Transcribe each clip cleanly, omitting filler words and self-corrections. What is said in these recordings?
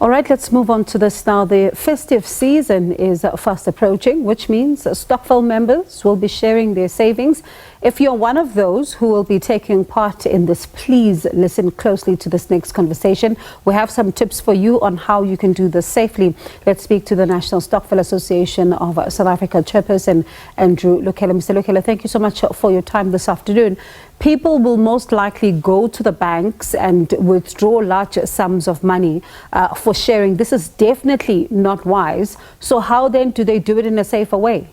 All right, let's move on to this now. The festive season is fast approaching, which means Stokvel members will be sharing their savings. If you're one of those who will be taking part in this, please listen closely to this next conversation. We have some tips for you on how you can do this safely. Let's speak to the National Stokvel Association of South Africa chairperson, Andrew Lukhele. Mr. Lukhele, thank you so much for your time this afternoon. People will most likely go to the banks and withdraw large sums of money for sharing. This is definitely not wise. So how then do they do it in a safer way?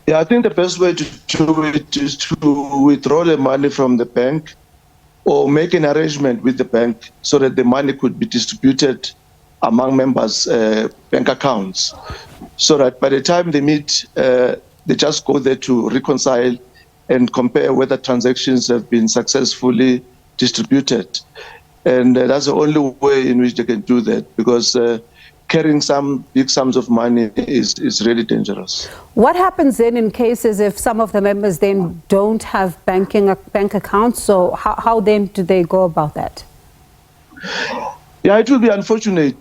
Yeah, I think the best way to do it is to withdraw the money from the bank or make an arrangement with the bank so that the money could be distributed among members' bank accounts. So that by the time they meet, they just go there to reconcile and compare whether transactions have been successfully distributed. And that's the only way in which they can do that, because carrying some big sums of money is really dangerous. What happens then in cases if some of the members then don't have bank accounts? So how then do they go about that? Yeah, it will be unfortunate.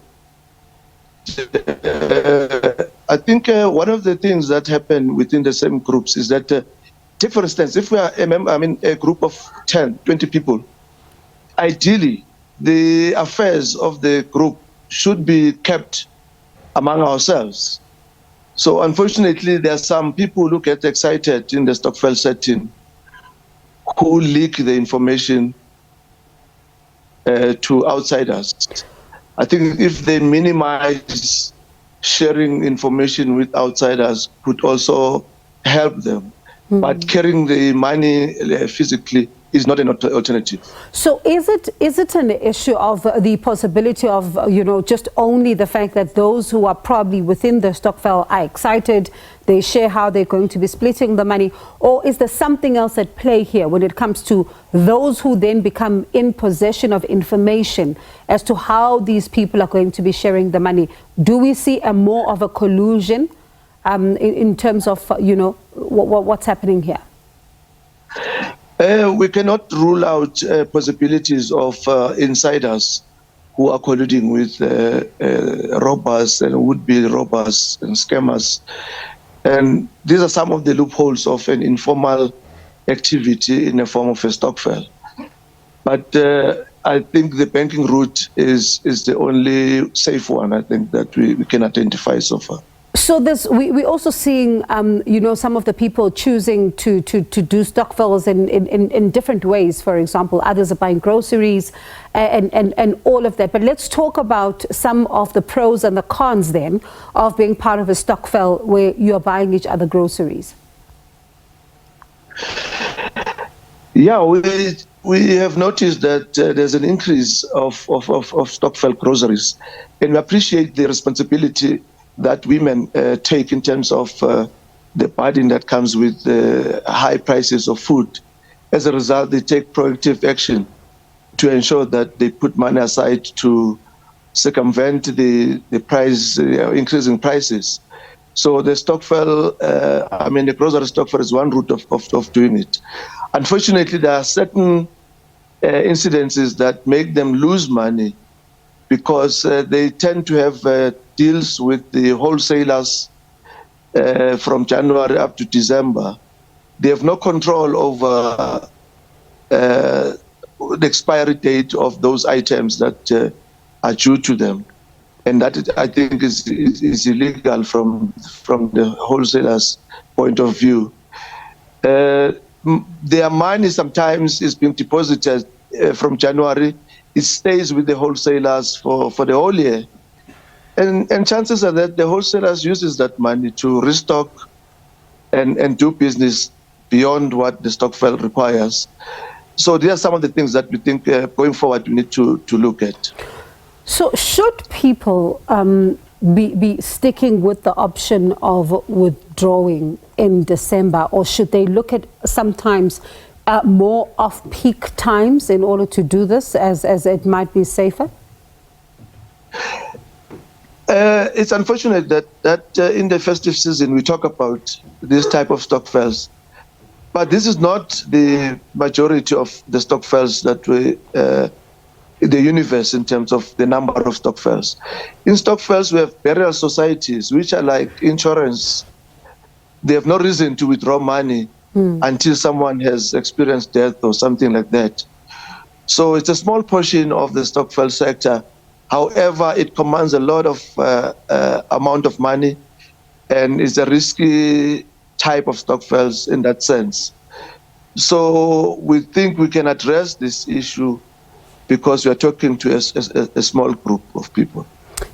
I think one of the things that happen within the same groups is that take for instance, if we are a group of 10, 20 people, ideally the affairs of the group should be kept among ourselves. So unfortunately, there are some people who get excited in the stockvel setting who leak the information to outsiders. I think if they minimize sharing information with outsiders could also help them. But carrying the money physically is not an alternative. So is it an issue of the possibility of, just only the fact that those who are probably within the stockvel are excited, they share how they're going to be splitting the money? Or is there something else at play here when it comes to those who then become in possession of information as to how these people are going to be sharing the money? Do we see more of a collusion in terms of, what's happening here? We cannot rule out possibilities of insiders who are colluding with robbers and would-be robbers and scammers. And these are some of the loopholes of an informal activity in the form of a stokvel. But I think the banking route is the only safe one, I think, that we can identify so far. So we're also seeing, some of the people choosing to do stockvels in different ways. For example, others are buying groceries and all of that. But let's talk about some of the pros and the cons then of being part of a stockvel where you're buying each other groceries. Yeah, we have noticed that there's an increase of stockvel groceries, and we appreciate the responsibility that women take in terms of the burden that comes with high prices of food. As a result, they take proactive action to ensure that they put money aside to circumvent the price increasing prices. So the stockvel, the grocery stockvel is one route of doing it. Unfortunately, there are certain incidences that make them lose money because they tend to have deals with the wholesalers from January up to December. They have no control over the expiry date of those items that are due to them. And that, I think, is illegal from the wholesalers' point of view. Their money sometimes is being deposited from January. It stays with the wholesalers for the whole year. And chances are that the wholesalers uses that money to restock and do business beyond what the stockvel requires. So these are some of the things that we think going forward we need to look at. So should people be sticking with the option of withdrawing in December, or should they look at sometimes more off-peak times in order to do this as it might be safer? It's unfortunate that in the festive season we talk about this type of stockvels, but this is not the majority of the stockvels that we the universe in terms of the number of stockvels. In stockvels, we have burial societies, which are like insurance. They have no reason to withdraw money until someone has experienced death or something like that. So it's a small portion of the stockvel sector. However, it commands a lot of amount of money, and is a risky type of stockvels in that sense. So we think we can address this issue because we are talking to a small group of people.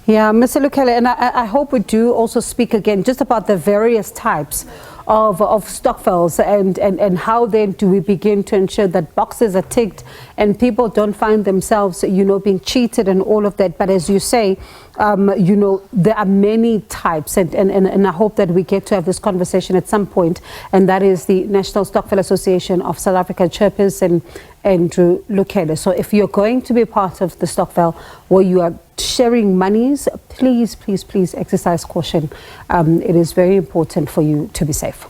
Yeah, Mr. Lukhele, and I hope we do also speak again just about the various types of stockvels and how then do we begin to ensure that boxes are ticked and people don't find themselves, being cheated and all of that. But as you say, there are many types and I hope that we get to have this conversation at some point, and that is the National Stokvel Association of South Africa chairperson, Andrew Lukhele. So if you're going to be part of the stockvel where you are sharing monies, please exercise caution. It is very important for you to be safe.